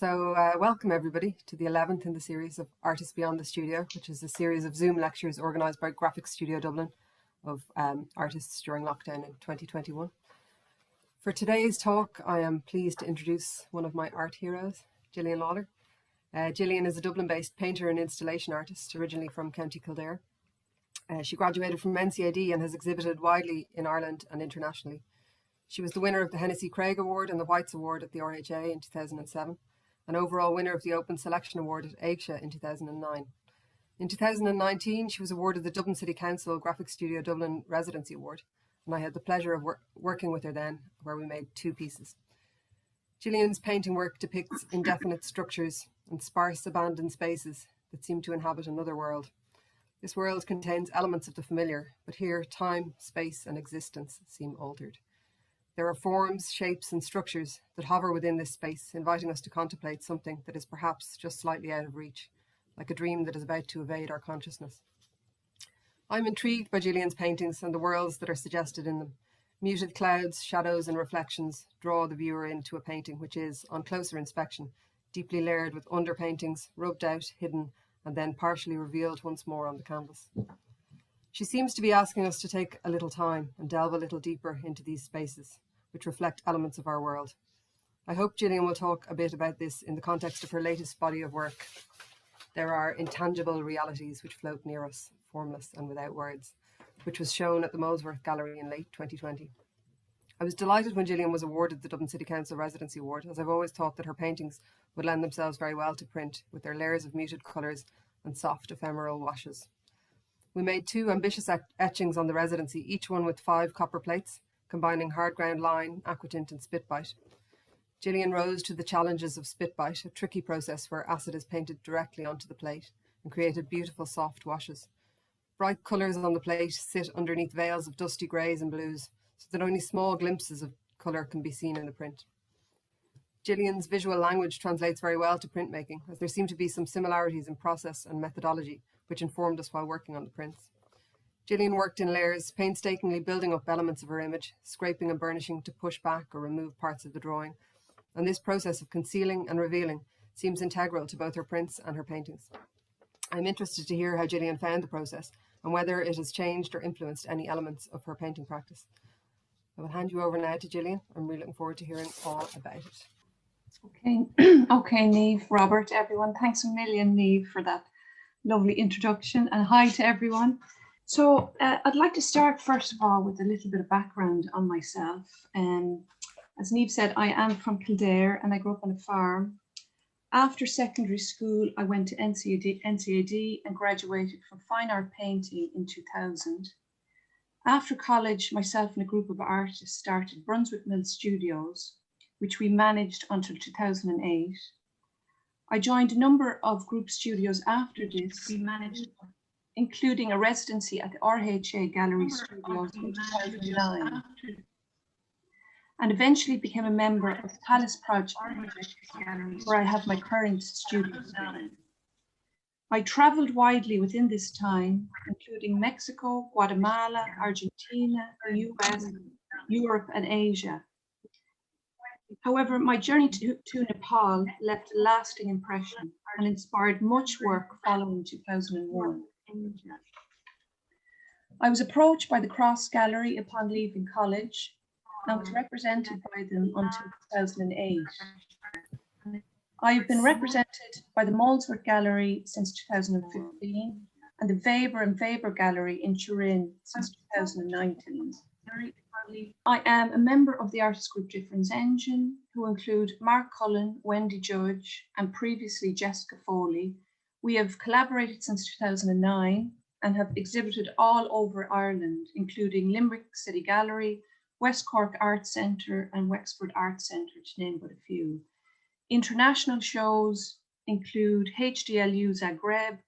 Welcome everybody to the 11th in the series of Artists Beyond the Studio, which is a series of Zoom lectures organised by Graphic Studio Dublin of artists during lockdown in 2021. For today's talk, I am pleased to introduce one of my art heroes, Gillian Lawler. Gillian is a Dublin-based painter and installation artist, originally from County Kildare. She graduated from NCAD and has exhibited widely in Ireland and internationally. She was the winner of the Hennessy Craig Award and the Whites Award at the RHA in 2007, and overall winner of the Open Selection Award at AIGSA in 2009. In 2019, she was awarded the Dublin City Council Graphic Studio Dublin Residency Award, and I had the pleasure of working with her then, where we made 2 pieces. Gillian's painting work depicts indefinite structures and sparse abandoned spaces that seem to inhabit another world. This world contains elements of the familiar, but here time, space, and existence seem altered. There are forms, shapes, and structures that hover within this space, inviting us to contemplate something that is perhaps just slightly out of reach, like a dream that is about to evade our consciousness. I'm intrigued by Gillian's paintings and the worlds that are suggested in them. Muted clouds, shadows, and reflections draw the viewer into a painting which is, on closer inspection, deeply layered with underpaintings, rubbed out, hidden, and then partially revealed once more on the canvas. She seems to be asking us to take a little time and delve a little deeper into these spaces, which reflect elements of our world. I hope Gillian will talk a bit about this in the context of her latest body of work. There are intangible realities which float near us, formless and without words, which was shown at the Molesworth Gallery in late 2020. I was delighted when Gillian was awarded the Dublin City Council Residency Award, as I've always thought that her paintings would lend themselves very well to print, with their layers of muted colours and soft ephemeral washes. We made 2 ambitious etchings on the residency, each one with 5 copper plates, combining hard ground line, aquatint, and spitbite. Gillian rose to the challenges of spitbite, a tricky process where acid is painted directly onto the plate, and created beautiful soft washes. Bright colours on the plate sit underneath veils of dusty greys and blues, so that only small glimpses of colour can be seen in the print. Gillian's visual language translates very well to printmaking, as there seem to be some similarities in process and methodology, which informed us while working on the prints. Gillian worked in layers, painstakingly building up elements of her image, scraping and burnishing to push back or remove parts of the drawing. And this process of concealing and revealing seems integral to both her prints and her paintings. I'm interested to hear how Gillian found the process and whether it has changed or influenced any elements of her painting practice. I will hand you over now to Gillian. I'm really looking forward to hearing all about it. Okay, Niamh, Robert, everyone. Thanks a million, Niamh, for that lovely introduction, and hi to everyone. So I'd like to start first of all with a little bit of background on myself. As Niamh said, I am from Kildare and I grew up on a farm. After secondary school, I went to NCAD and graduated from fine art painting in 2000. After college, myself and a group of artists started Brunswick Mill Studios, which we managed until 2008. I joined a number of group studios after this, including a residency at the RHA Gallery Studios in 2009, and eventually became a member of the Palace Project, where I have my current studio. I travelled widely within this time, including Mexico, Guatemala, Argentina, the US, Europe, and Asia. However, my journey to Nepal left a lasting impression and inspired much work following 2001. I was approached by the Cross Gallery upon leaving college and was represented by them until 2008. I have been represented by the Molesworth Gallery since 2015 and the Weber and Weber Gallery in Turin since 2019. I am a member of the artist group Difference Engine, who include Mark Cullen, Wendy Judge, and previously Jessica Foley. We have collaborated since 2009 and have exhibited all over Ireland, including Limerick City Gallery, West Cork Arts Centre, and Wexford Arts Centre, to name but a few. International shows include HDLU Zagreb,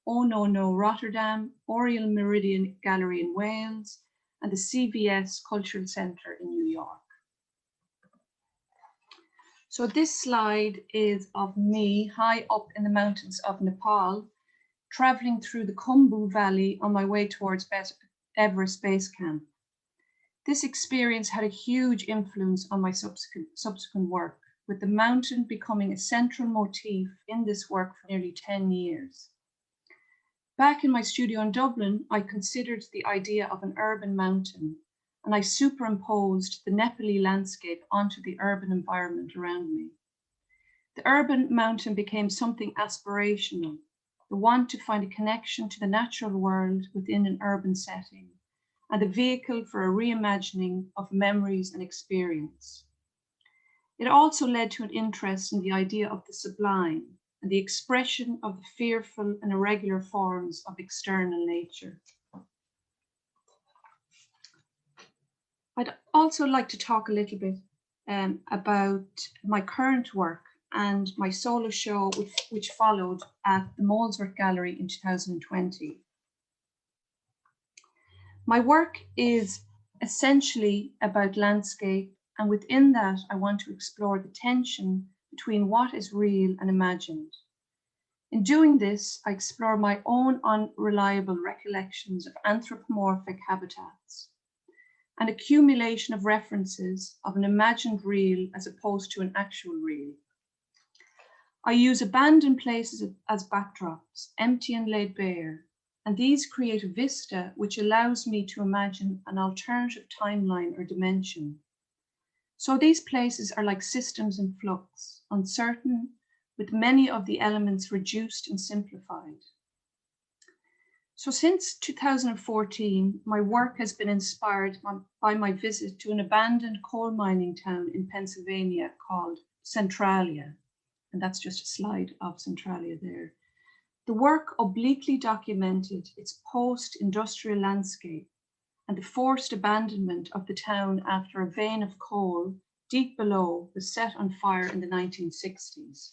Oh No No Rotterdam, Oriel Meridian Gallery in Wales, and the CVS Cultural Centre in New York. So this slide is of me high up in the mountains of Nepal, traveling through the Khumbu Valley on my way towards Everest Base Camp. This experience had a huge influence on my subsequent work. with the mountain becoming a central motif in this work for nearly 10 years. Back in my studio in Dublin, I considered the idea of an urban mountain, and I superimposed the Nepali landscape onto the urban environment around me. The urban mountain became something aspirational, the want to find a connection to the natural world within an urban setting, and a vehicle for a reimagining of memories and experience. It also led to an interest in the idea of the sublime and the expression of the fearful and irregular forms of external nature. I'd also like to talk a little bit about my current work and my solo show, which followed at the Molesworth Gallery in 2020. My work is essentially about landscape, and within that, I want to explore the tension between what is real and imagined. In doing this, I explore my own unreliable recollections of anthropomorphic habitats, an accumulation of references of an imagined real as opposed to an actual real. I use abandoned places as backdrops, empty and laid bare, and these create a vista which allows me to imagine an alternative timeline or dimension. So these places are like systems in flux, uncertain, with many of the elements reduced and simplified. So since 2014, my work has been inspired by my visit to an abandoned coal mining town in Pennsylvania called Centralia. And that's just a slide of Centralia there. The work obliquely documented its post-industrial landscape and the forced abandonment of the town after a vein of coal deep below was set on fire in the 1960s.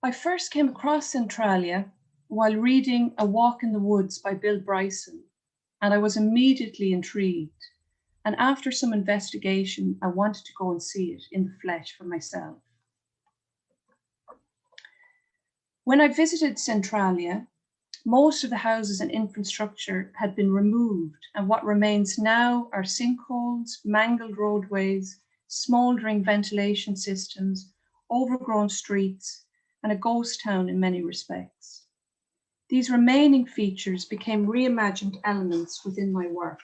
I first came across Centralia while reading A Walk in the Woods by Bill Bryson, and I was immediately intrigued. And after some investigation, I wanted to go and see it in the flesh for myself. When I visited Centralia, most of the houses and infrastructure had been removed, and what remains now are sinkholes, mangled roadways, smouldering ventilation systems, overgrown streets, and a ghost town in many respects. These remaining features became reimagined elements within my work.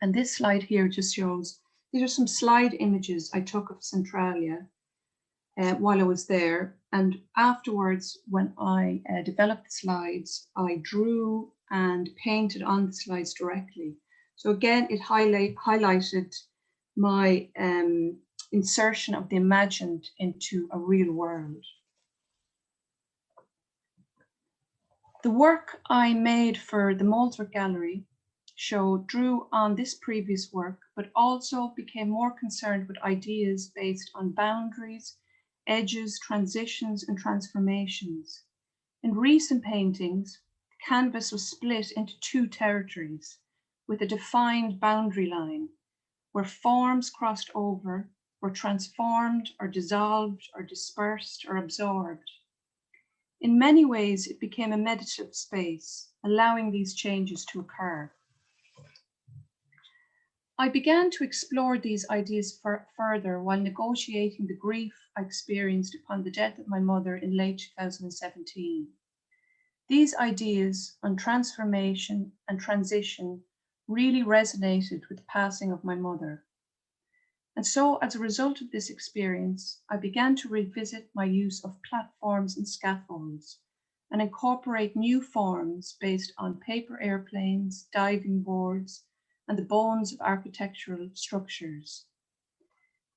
And this slide here just shows, these are some slide images I took of Centralia while I was there. And afterwards, when I developed the slides, I drew and painted on the slides directly. So again, it highlighted my insertion of the imagined into a real world. The work I made for the Molesworth Gallery show drew on this previous work, but also became more concerned with ideas based on boundaries, edges, transitions, and transformations. In recent paintings, the canvas was split into two territories with a defined boundary line where forms crossed over, were transformed or dissolved or dispersed or absorbed. In many ways, it became a meditative space, allowing these changes to occur. I began to explore these ideas further while negotiating the grief I experienced upon the death of my mother in late 2017. These ideas on transformation and transition really resonated with the passing of my mother. And so as a result of this experience, I began to revisit my use of platforms and scaffolds and incorporate new forms based on paper airplanes, diving boards, and the bones of architectural structures.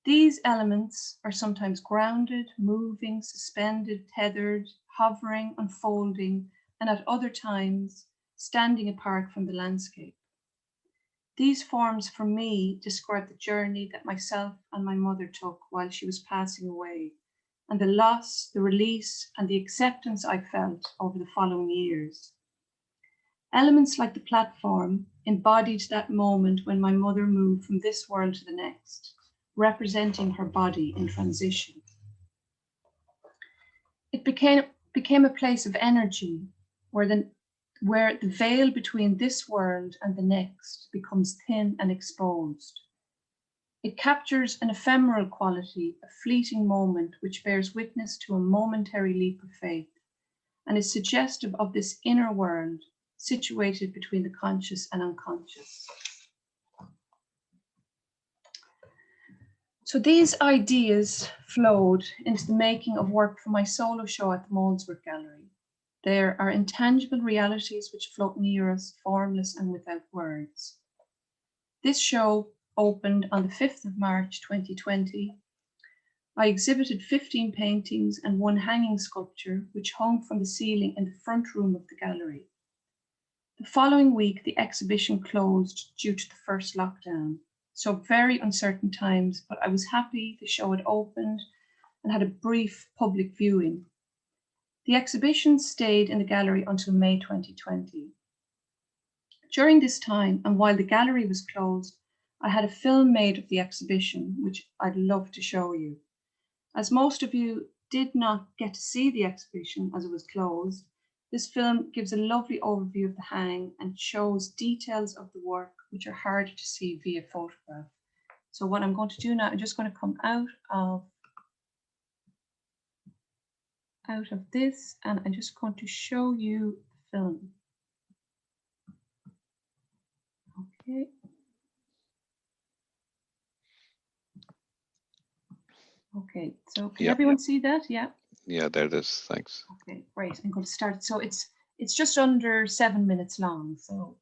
These elements are sometimes grounded, moving, suspended, tethered, hovering, unfolding, and at other times, standing apart from the landscape. These forms for me describe the journey that myself and my mother took while she was passing away, and the loss, the release, and the acceptance I felt over the following years. Elements like the platform embodied that moment when my mother moved from this world to the next, representing her body in transition. It became a place of energy where the veil between this world and the next becomes thin and exposed. It captures an ephemeral quality, a fleeting moment which bears witness to a momentary leap of faith, and is suggestive of this inner world situated between the conscious and unconscious. So these ideas flowed into the making of work for my solo show at the Molesworth Gallery. There are intangible realities which float near us, formless and without words. This show opened on the 5th of March 2020. I exhibited 15 paintings and one hanging sculpture which hung from the ceiling in the front room of the gallery. The following week, the exhibition closed due to the first lockdown. So very uncertain times, but I was happy the show had opened and had a brief public viewing. The exhibition stayed in the gallery until May 2020. During this time, and while the gallery was closed, I had a film made of the exhibition, which I'd love to show you. As most of you did not get to see the exhibition as it was closed, this film gives a lovely overview of the hang and shows details of the work which are hard to see via photograph. So what I'm going to do now, I'm just going to come out of this, and I'm just going to show you the film. Okay. Okay, so can everyone see that? Yeah. Yeah, there it is. Thanks. Okay, great. I'm going to start. So it's just under 7 minutes long. So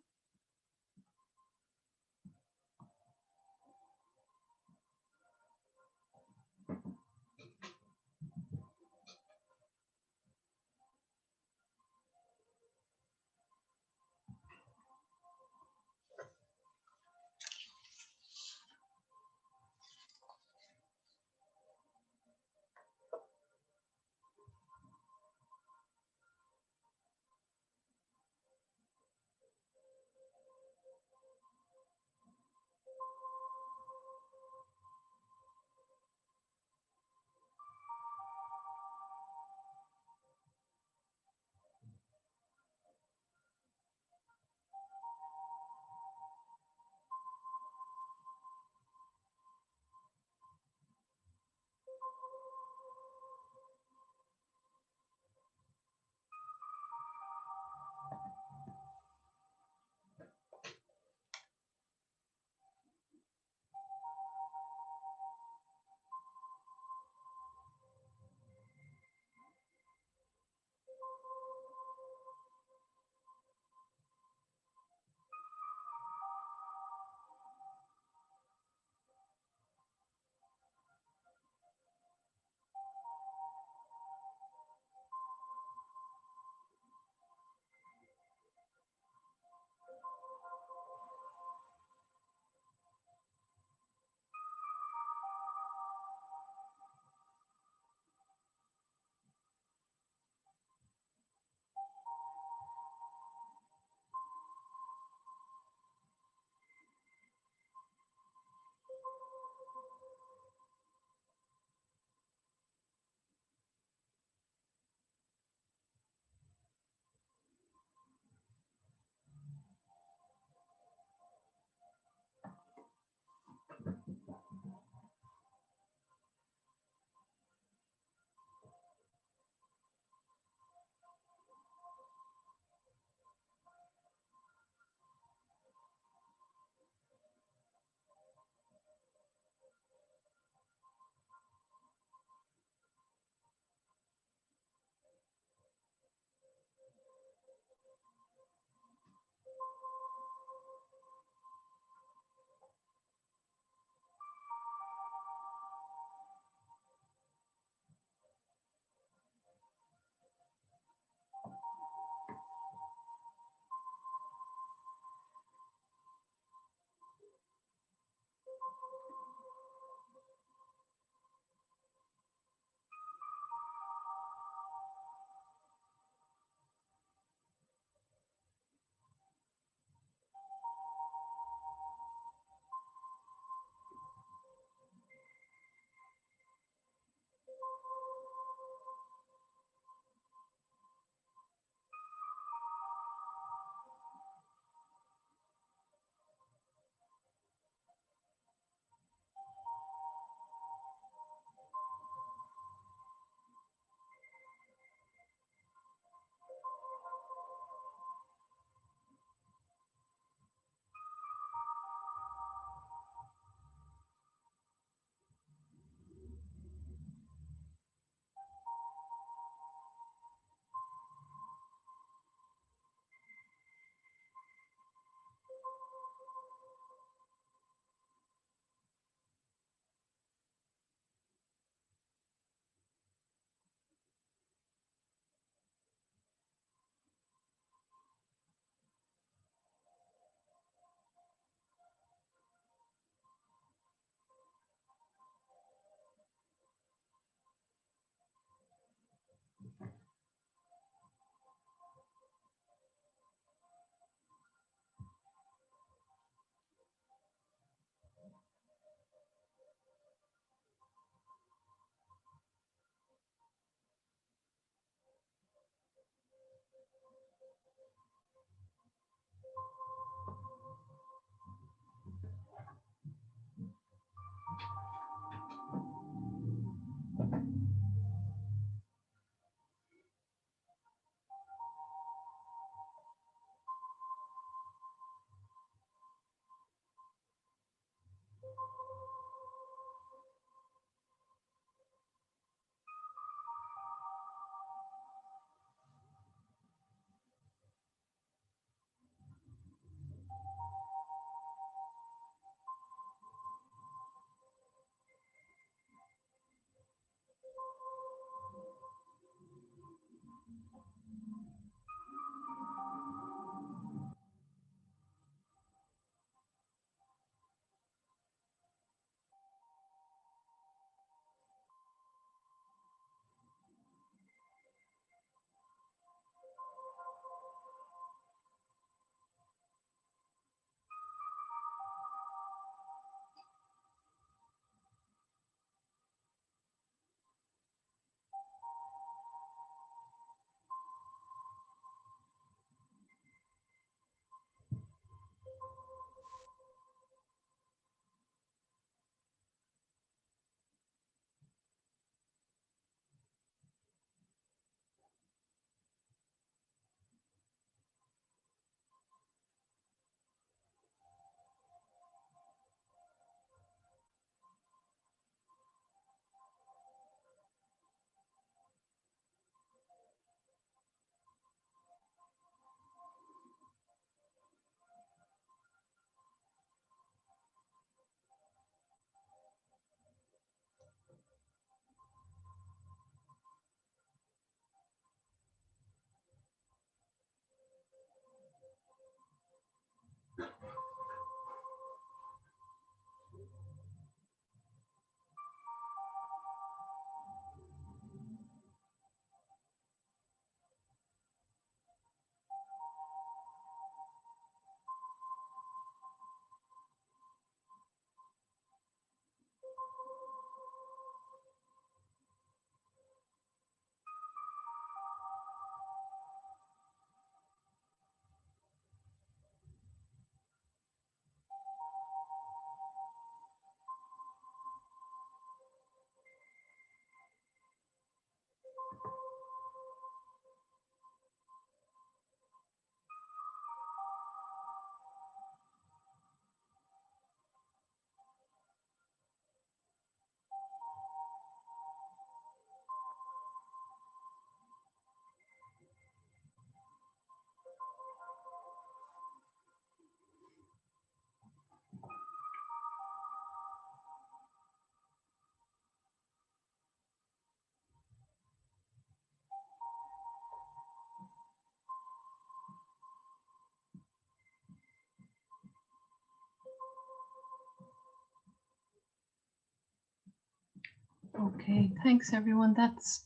Okay, thanks everyone. That's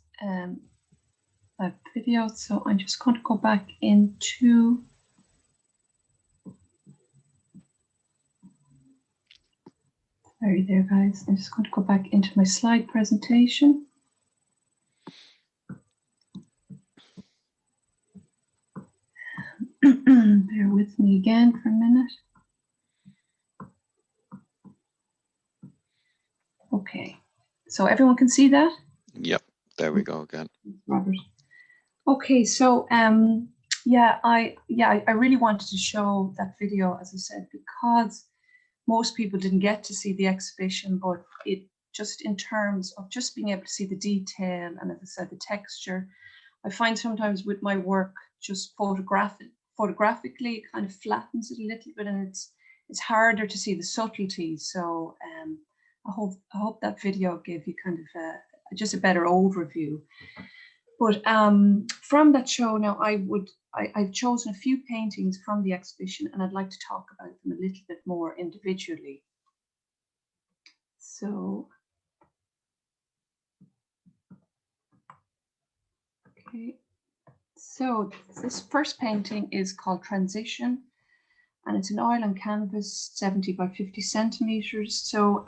that video. So I'm just going to go back into there, guys. I'm just going to go back into my slide presentation. Bear with me again for a minute. Okay, so everyone can see that? Yep, there we go again. Robert. Okay, so yeah, I really wanted to show that video, as I said, because most people didn't get to see the exhibition, but it just in terms of just being able to see the detail and, as I said, the texture. I find sometimes with my work, just photographically, it kind of flattens it a little bit, and it's harder to see the subtleties. So I hope that video gave you kind of just a better overview. But from that show now, I've chosen a few paintings from the exhibition, and I'd like to talk about them a little bit more individually. So, okay. So this first painting is called Transition, and it's an oil on canvas, 70 by 50 centimeters. So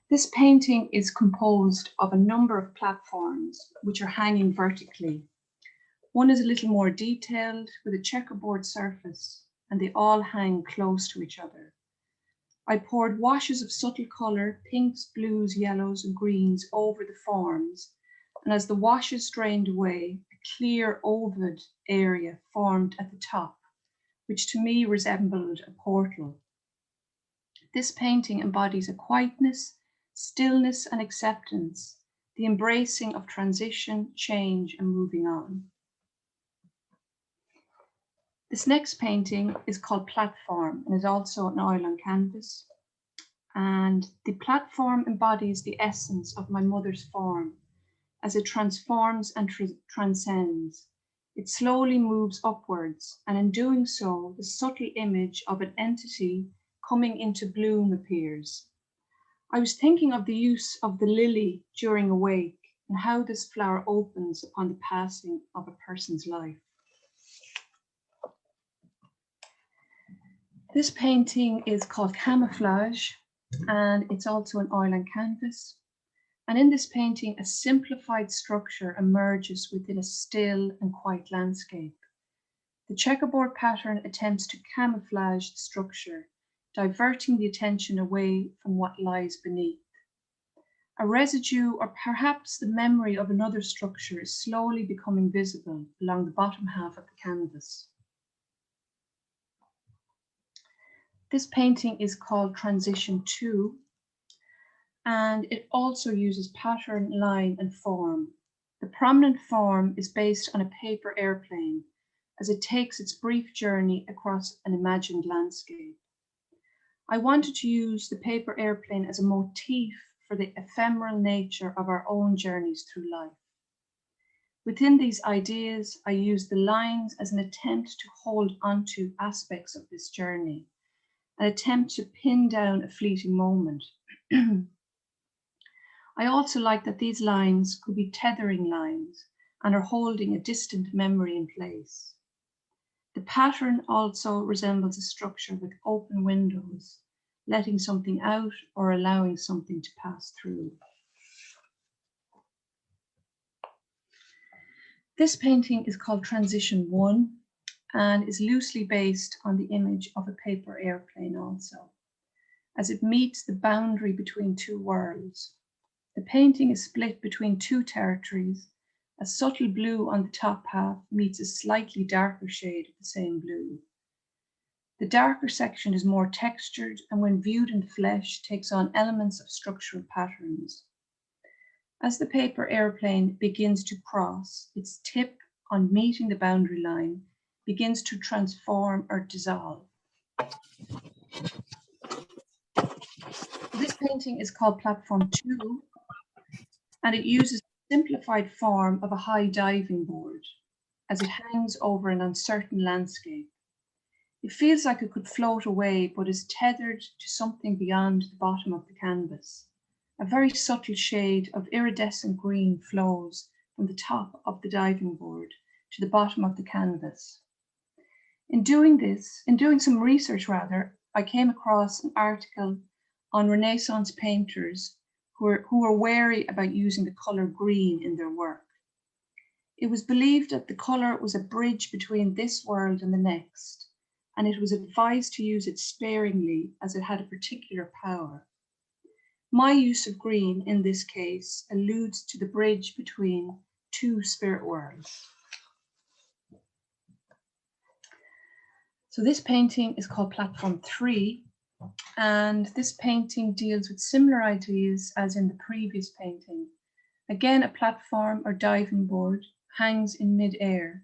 this painting is composed of a number of platforms which are hanging vertically. One is a little more detailed with a checkerboard surface, and they all hang close to each other. I poured washes of subtle colour, pinks, blues, yellows, and greens over the forms, and as the washes drained away, a clear ovoid area formed at the top, which to me resembled a portal. This painting embodies a quietness, stillness, and acceptance, the embracing of transition, change, and moving on. This next painting is called Platform and is also an oil on canvas. And the platform embodies the essence of my mother's form as it transforms and transcends. It slowly moves upwards, and in doing so, the subtle image of an entity coming into bloom appears. I was thinking of the use of the lily during a wake and how this flower opens upon the passing of a person's life. This painting is called Camouflage, and it's also an oil on canvas. And in this painting, a simplified structure emerges within a still and quiet landscape. The checkerboard pattern attempts to camouflage the structure, diverting the attention away from what lies beneath. A residue, or perhaps the memory of another structure, is slowly becoming visible along the bottom half of the canvas. This painting is called Transition 2, and it also uses pattern, line, and form. The prominent form is based on a paper airplane as it takes its brief journey across an imagined landscape. I wanted to use the paper airplane as a motif for the ephemeral nature of our own journeys through life. Within these ideas, I used the lines as an attempt to hold onto aspects of this journey, an attempt to pin down a fleeting moment. I also like that these lines could be tethering lines and are holding a distant memory in place. The pattern also resembles a structure with open windows, letting something out or allowing something to pass through. This painting is called Transition 1 and is loosely based on the image of a paper airplane also, as it meets the boundary between two worlds. The painting is split between two territories. A subtle blue on the top half meets a slightly darker shade of the same blue. The darker section is more textured and when viewed in the flesh takes on elements of structural patterns. As the paper airplane begins to cross, its tip on meeting the boundary line begins to transform or dissolve. This painting is called Platform 2, and it uses the simplified form of a high diving board as it hangs over an uncertain landscape. It feels like it could float away, but is tethered to something beyond the bottom of the canvas, A very subtle shade of iridescent green flows from the top of the diving board to the bottom of the canvas. In doing some research rather, I came across an article on Renaissance painters who were wary about using the color green in their work. It was believed that the color was a bridge between this world and the next, and it was advised to use it sparingly as it had a particular power. My use of green in this case alludes to the bridge between two spirit worlds. So this painting is called Platform 3, and this painting deals with similar ideas as in the previous painting. Again, a platform or diving board hangs in mid-air.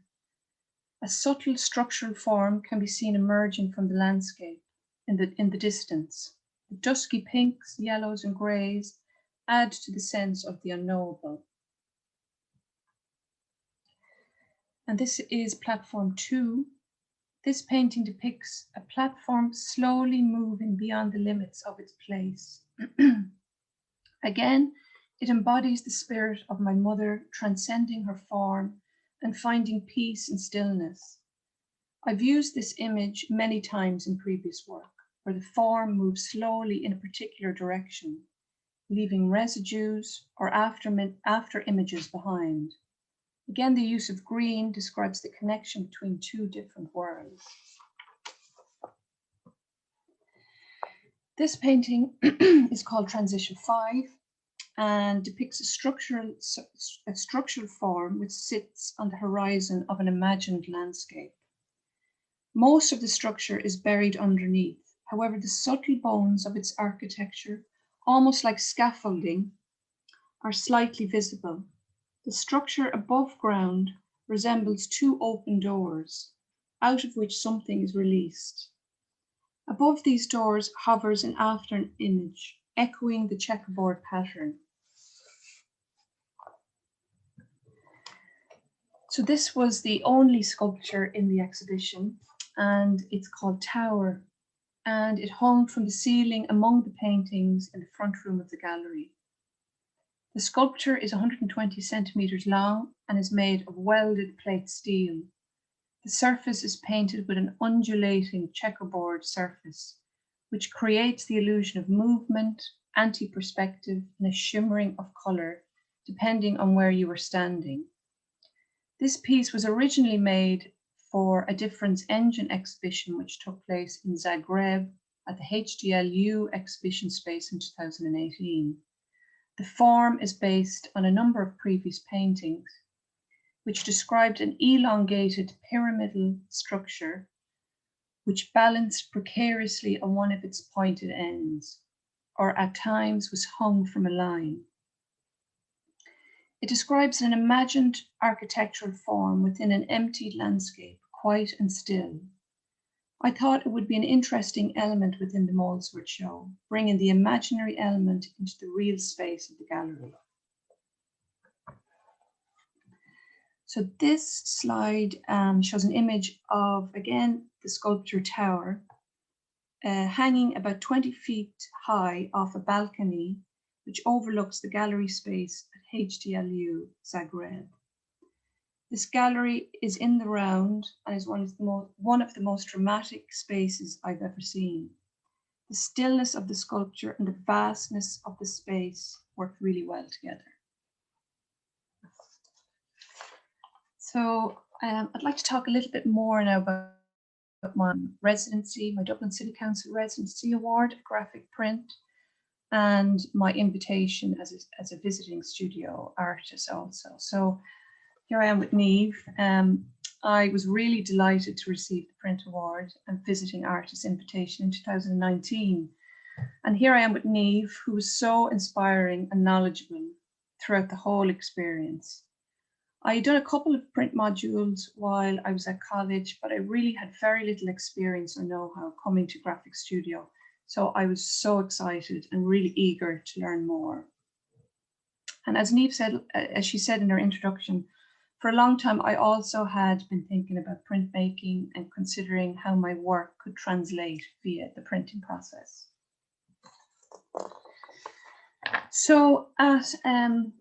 A subtle structural form can be seen emerging from the landscape in the distance. The dusky pinks, yellows, and greys add to the sense of the unknowable. And this is Platform 2. This painting depicts a platform slowly moving beyond the limits of its place. Again, it embodies the spirit of my mother transcending her form and finding peace and stillness. I've used this image many times in previous work, where the form moves slowly in a particular direction, leaving residues or after images behind. Again, the use of green describes the connection between two different worlds. This painting is called Transition 5 and depicts a structural form which sits on the horizon of an imagined landscape. Most of the structure is buried underneath. However, the subtle bones of its architecture, almost like scaffolding, are slightly visible. The structure above ground resembles two open doors, out of which something is released. Above these doors hovers an after image, echoing the checkerboard pattern. So this was the only sculpture in the exhibition, and it's called Tower, and it hung from the ceiling among the paintings in the front room of the gallery. The sculpture is 120 centimeters long and is made of welded plate steel. The surface is painted with an undulating checkerboard surface, which creates the illusion of movement, anti-perspective, and a shimmering of color, depending on where you are standing. This piece was originally made for a difference engine exhibition, which took place in Zagreb at the HDLU exhibition space in 2018. The form is based on a number of previous paintings, which described an elongated pyramidal structure which balanced precariously on one of its pointed ends, or at times was hung from a line. It describes an imagined architectural form within an empty landscape, quiet and still. I thought it would be an interesting element within the Molesworth show, bringing the imaginary element into the real space of the gallery. So this slide shows an image of, again, the sculpture Tower, hanging about 20 feet high off a balcony, which overlooks the gallery space at HDLU Zagreb. This gallery is in the round and is one of the most dramatic spaces I've ever seen. The stillness of the sculpture and the vastness of the space work really well together. So I'd like to talk a little bit more now about my residency, my Dublin City Council Residency Award, graphic print, and my invitation as a visiting studio artist also. So here I am with Niamh. I was really delighted to receive the Print Award and Visiting Artist invitation in 2019. And here I am with Niamh, who was so inspiring and knowledgeable throughout the whole experience. I had done a couple of print modules while I was at college, but I really had very little experience or know-how coming to graphic studio. So I was so excited and really eager to learn more. And as Niamh said, as she said in her introduction, for a long time, I also had been thinking about printmaking and considering how my work could translate via the printing process. So at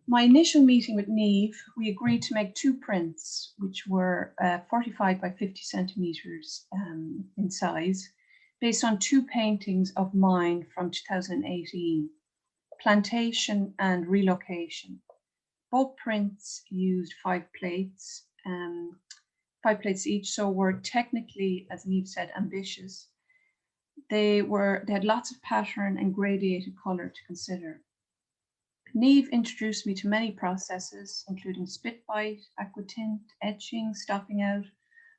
my initial meeting with Neve, we agreed to make 2 prints, which were 45 by 50 centimeters in size, based on 2 paintings of mine from 2018, Plantation and Relocation. Both prints used 5 plates, 5 plates each, so were technically, as Neve said, ambitious. They had lots of pattern and gradiated color to consider. Neve introduced me to many processes, including spit bite, aquatint, etching, stopping out,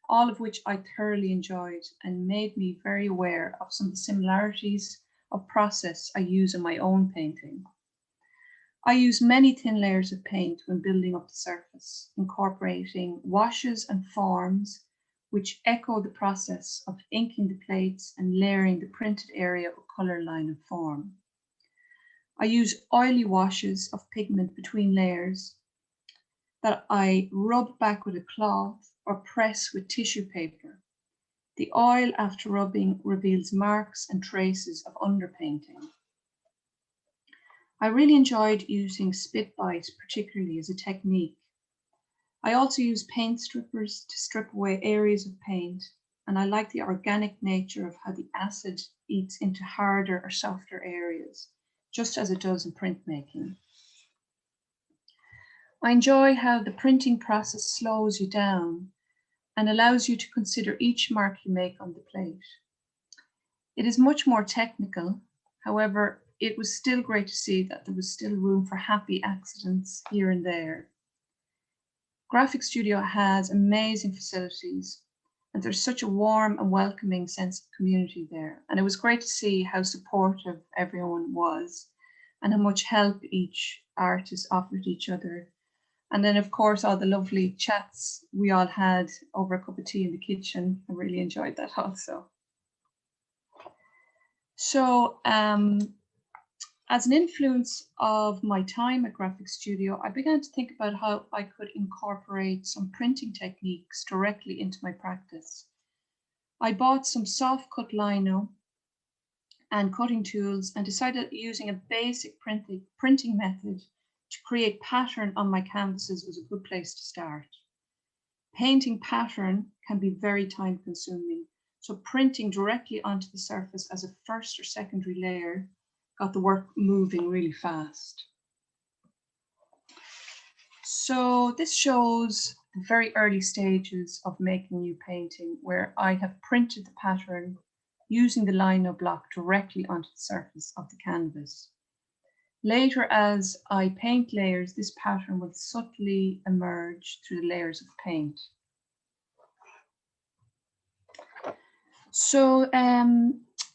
all of which I thoroughly enjoyed and made me very aware of some of the similarities of process I use in my own painting. I use many thin layers of paint when building up the surface, incorporating washes and forms which echo the process of inking the plates and layering the printed area of color, line and form. I use oily washes of pigment between layers that I rub back with a cloth or press with tissue paper. The oil after rubbing reveals marks and traces of underpainting. I really enjoyed using spit bite, particularly as a technique. I also use paint strippers to strip away areas of paint, and I like the organic nature of how the acid eats into harder or softer areas, just as it does in printmaking. I enjoy how the printing process slows you down and allows you to consider each mark you make on the plate. It is much more technical. However, it was still great to see that there was still room for happy accidents here and there. Graphic Studio has amazing facilities, and there's such a warm and welcoming sense of community there. And it was great to see how supportive everyone was and how much help each artist offered each other. And then, of course, all the lovely chats we all had over a cup of tea in the kitchen. I really enjoyed that also. So as an influence of my time at Graphic Studio, I began to think about how I could incorporate some printing techniques directly into my practice. I bought some soft cut lino and cutting tools and decided using a basic printing method to create pattern on my canvases was a good place to start. Painting pattern can be very time consuming, so printing directly onto the surface as a first or secondary layer got the work moving really fast. So this shows the very early stages of making new painting, where I have printed the pattern using the lino block directly onto the surface of the canvas. Later, as I paint layers, this pattern will subtly emerge through the layers of paint. So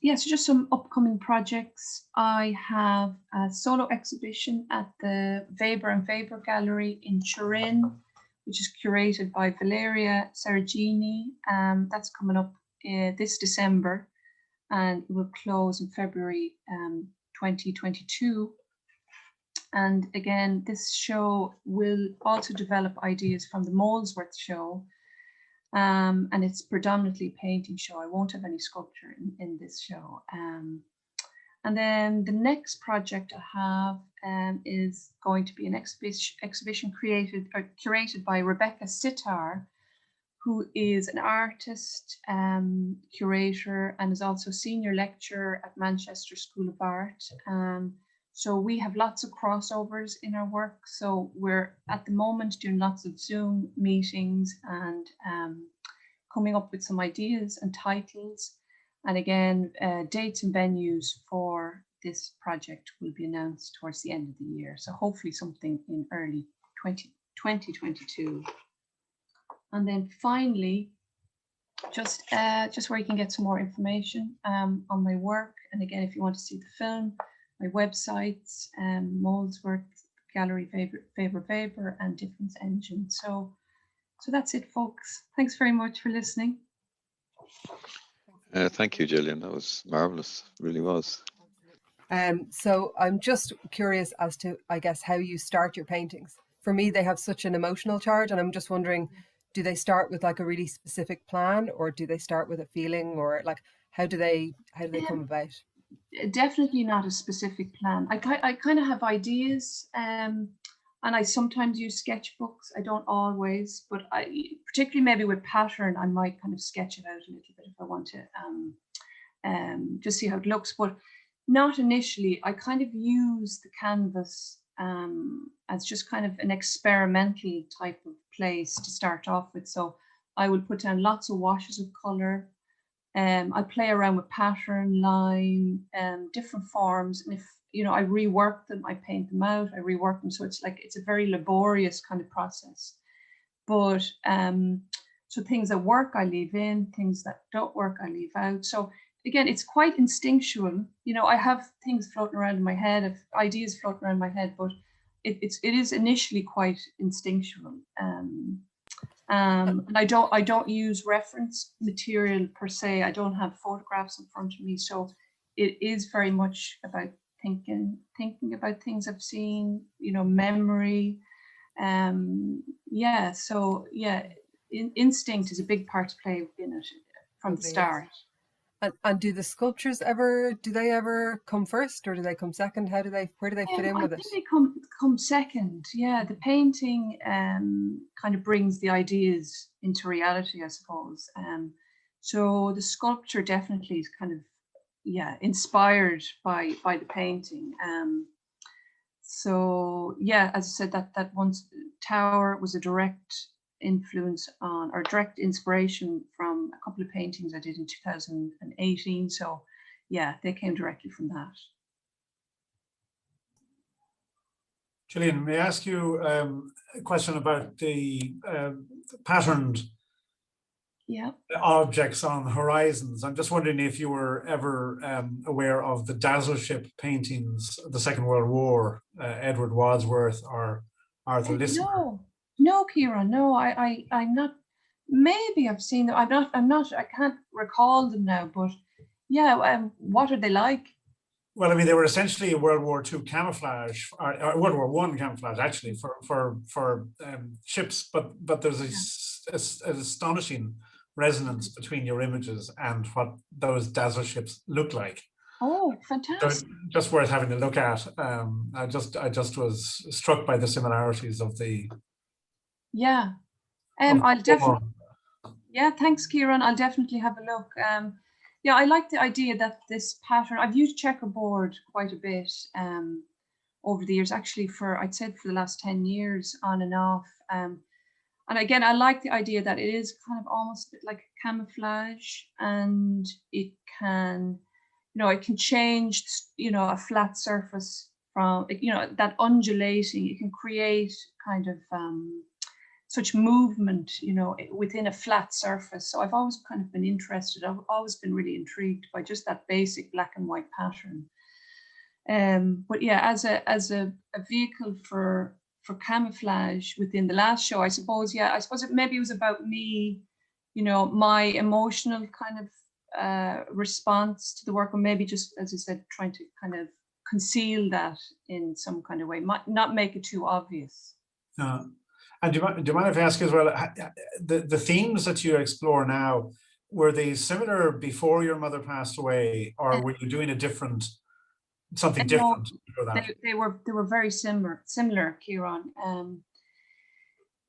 yes, just some upcoming projects. I have a solo exhibition at the Weber and Weber Gallery in Turin, which is curated by Valeria Sergini. That's coming up this December, and it will close in February 2022. And again, this show will also develop ideas from the Molesworth show. And it's predominantly a painting show. I won't have any sculpture in this show. And then the next project I have is going to be an exhibition curated by Rebecca Sitar, who is an artist, curator, and is also senior lecturer at Manchester School of Art. So we have lots of crossovers in our work. So we're at the moment doing lots of Zoom meetings and coming up with some ideas and titles. And again, dates and venues for this project will be announced towards the end of the year. So hopefully something in early 2022. And then finally, just where you can get some more information on my work. And again, if you want to see the film, my websites, Molesworth, Gallery Weber, and Difference Engine. So that's it, folks. Thanks very much for listening. Thank you, Gillian. That was marvelous. It really was. So I'm just curious as to, I guess, how you start your paintings. For me, they have such an emotional charge, and I'm just wondering, do they start with like a really specific plan, or do they start with a feeling, or like how do they come about? definitely not a specific plan. I kind of have ideas, and I sometimes use sketchbooks. I don't always, but particularly maybe with pattern, I might kind of sketch it out a little bit if I want to just see how it looks, but not initially. I kind of use the canvas as just kind of an experimental type of place to start off with. So I will put down lots of washes of color. I play around with pattern, line, different forms, and if I rework them, I paint them out, I rework them. So it's a very laborious kind of process. But so things that work, I leave in. Things that don't work, I leave out. So again, it's quite instinctual. I have things floating around in my head, ideas floating around in my head, but it is initially quite instinctual. And I don't use reference material per se. I don't have photographs in front of me, so it is very much about thinking about things I've seen. Memory. Instinct is a big part to play in it from the start. And do the sculptures ever come first, or do they come second? Where do they fit in with it? I think they come second. Yeah, the painting kind of brings the ideas into reality, I suppose. So the sculpture definitely is kind of inspired by the painting. So yeah, as I said, that once tower was a direct influence on, or direct inspiration from, a couple of paintings I did in 2018. So yeah, they came directly from that. Gillian, may I ask you a question about the patterned objects on horizons? I'm just wondering if you were ever aware of the Dazzle Ship paintings of the Second World War, Edward Wadsworth or Arthur Listener. No, Kieran, no, I'm not. Maybe I've seen them. I'm not. I can't recall them now. But yeah, what are they like? Well, I mean, they were essentially a World War II camouflage, or World War I camouflage, actually, for ships. But there's an astonishing resonance between your images and what those Dazzle ships look like. Oh, fantastic! So just worth having a look at. I just was struck by the similarities of the. Yeah, I'll definitely. Yeah, thanks, Kieran. I'll definitely have a look. Yeah, I like the idea that this pattern. I've used checkerboard quite a bit over the years, actually, I'd say for the last 10 years, on and off. And again, I like the idea that it is kind of almost a bit like a camouflage, and it can, it can change, a flat surface from, that undulating. It can create kind of such movement, within a flat surface. So I've always kind of been interested. I've always been really intrigued by just that basic black and white pattern. But yeah, as a vehicle for camouflage within the last show, I suppose maybe it was about me, my emotional kind of response to the work, or maybe just, as I said, trying to kind of conceal that in some kind of way, not make it too obvious. And do you mind if I ask as well, the themes that you explore now, were they similar before your mother passed away, or were you doing something different for that? They were very similar, Kieran.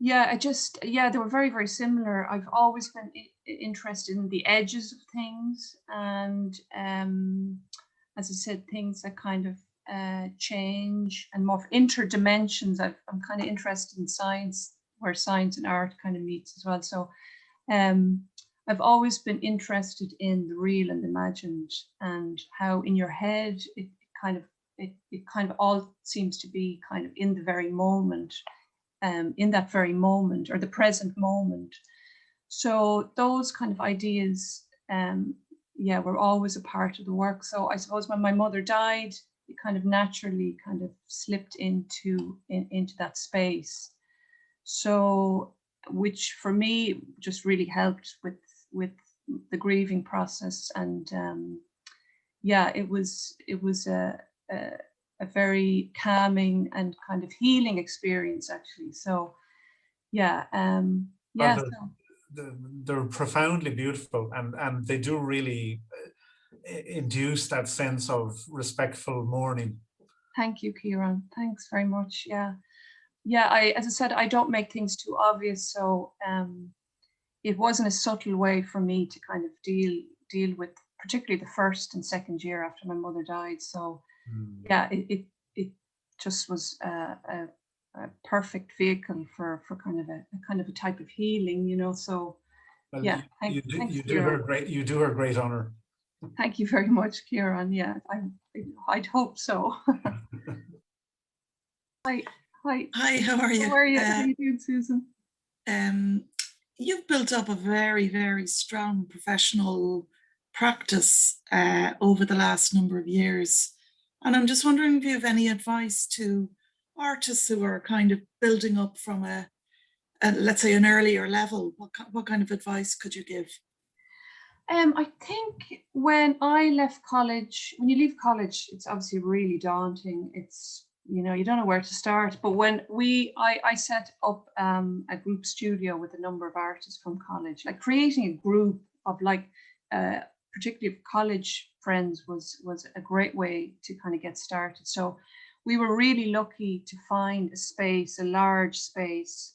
They were very, very similar. I've always been interested in the edges of things, and as I said, things that kind of change, and more interdimensions. I'm kind of interested in science, where science and art kind of meets as well. So I've always been interested in the real and imagined, and how in your head it kind of all seems to be kind of in the very moment, in that very moment, or the present moment. So those kind of ideas were always a part of the work. So I suppose when my mother died, it kind of naturally kind of slipped into that space. So, which for me just really helped with the grieving process. And it was a very calming and kind of healing experience, actually. So they're profoundly beautiful, and they do really induce that sense of respectful mourning. Thank you, Kieran. Thanks very much. Yeah. As I said, I don't make things too obvious, so it wasn't a subtle way for me to kind of deal with, particularly the first and second year after my mother died. So yeah, it just was a perfect vehicle for kind of a type of healing, you know. So Well, yeah, you thanks, do her Kieran. great. You do her great honor. Thank you very much, Kieran. Yeah, I'd hope so. Hi. Hi, how are you? How are you? How are you doing, Susan? You've built up a very, very strong professional practice over the last number of years. And I'm just wondering if you have any advice to artists who are kind of building up from a let's say, an earlier level. What kind of advice could you give? I think when I left college, when you leave college, it's obviously really daunting. It's, you know, you don't know where to start. But when I set up a group studio with a number of artists from college, like creating a group of like, particularly college friends was a great way to kind of get started. So we were really lucky to find a space, a large space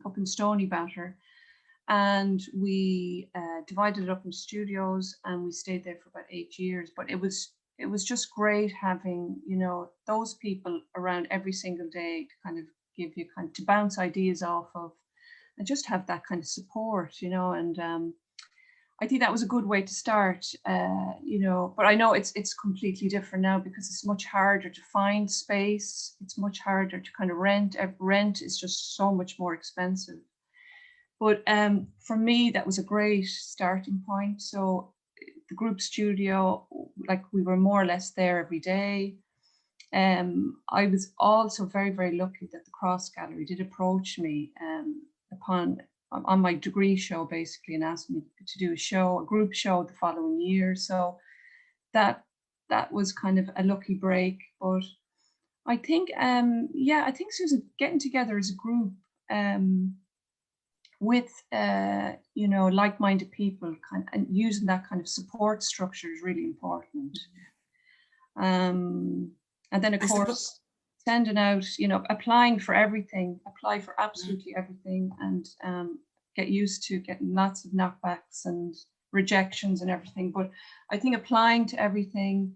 up in Stony Batter. And we divided it up in studios, and we stayed there for about 8 years. But it was just great having, you know, those people around every single day to kind of give you kind of to bounce ideas off of, and just have that kind of support, you know. And I think that was a good way to start, you know. But I know it's completely different now because it's much harder to find space. It's much harder to kind of rent. Rent is just so much more expensive. But for me, that was a great starting point. So the group studio, like we were more or less there every day. I was also very, very lucky that the Cross Gallery did approach me on my degree show, basically, and asked me to do a group show the following year. So that was kind of a lucky break. But I think, I think, Susan, getting together as a group, with you know, like-minded people, and using that kind of support structure is really important. And then of course sending out, you know, apply for absolutely everything, and get used to getting lots of knockbacks and rejections and everything. But I think applying to everything,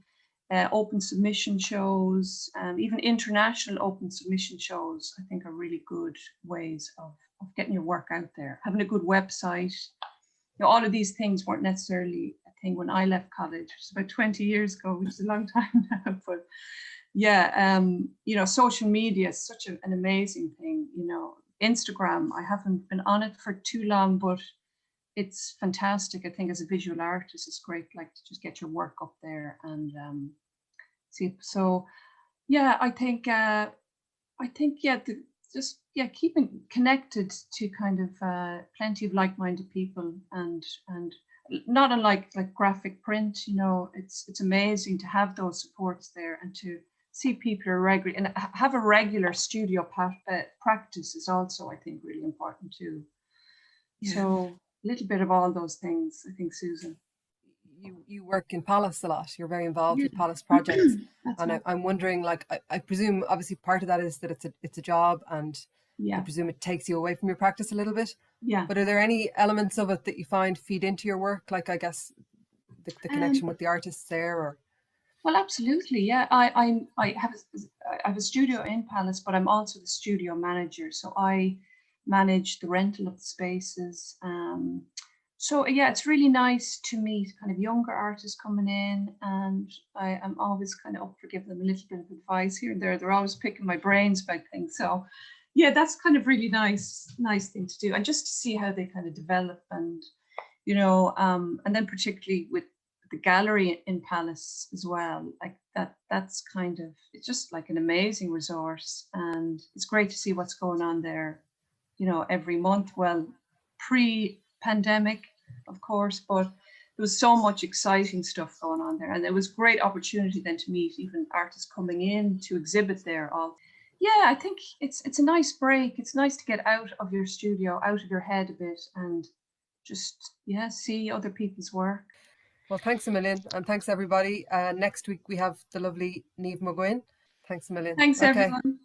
open submission shows, even international open submission shows, I think are really good ways of getting your work out there. Having a good website, you know, all of these things weren't necessarily a thing when I left college. It's about 20 years ago, which is a long time now. But yeah, you know, social media is such an amazing thing. You know, Instagram, I haven't been on it for too long, but it's fantastic. I think as a visual artist, it's great, like, to just get your work up there and see. So yeah, I think keeping connected to kind of plenty of like-minded people, and not unlike like graphic print, you know, it's amazing to have those supports there, and to see people are regular, and have a regular studio practice is also, I think, really important too. Yeah. So a little bit of all those things, I think, Susan. You work in Palace a lot. You're very involved with Palace projects, and right. I'm wondering, like, I presume obviously part of that is that it's a job, and I presume it takes you away from your practice a little bit. Yeah. But are there any elements of it that you find feed into your work? Like, I guess the connection with the artists there, or? Well, absolutely. Yeah. I have a studio in Palace, but I'm also the studio manager. So I manage the rental of the spaces. So yeah, it's really nice to meet kind of younger artists coming in, and I'm always kind of up for giving them a little bit of advice here and there. They're always picking my brains about things. So yeah, that's kind of really nice thing to do, and just to see how they kind of develop, and, you know, and then particularly with the gallery in Palace as well, like that's kind of, it's just like an amazing resource, and it's great to see what's going on there, you know, every month. Well, pre-pandemic, of course, but there was so much exciting stuff going on there, and there was great opportunity then to meet even artists coming in to exhibit there. Yeah, I think it's a nice break. It's nice to get out of your studio, out of your head a bit, and just see other people's work. Well, thanks a million, and thanks everybody. Next week we have the lovely Niamh McGuinn. Thanks a million. Thanks, Okay. everyone.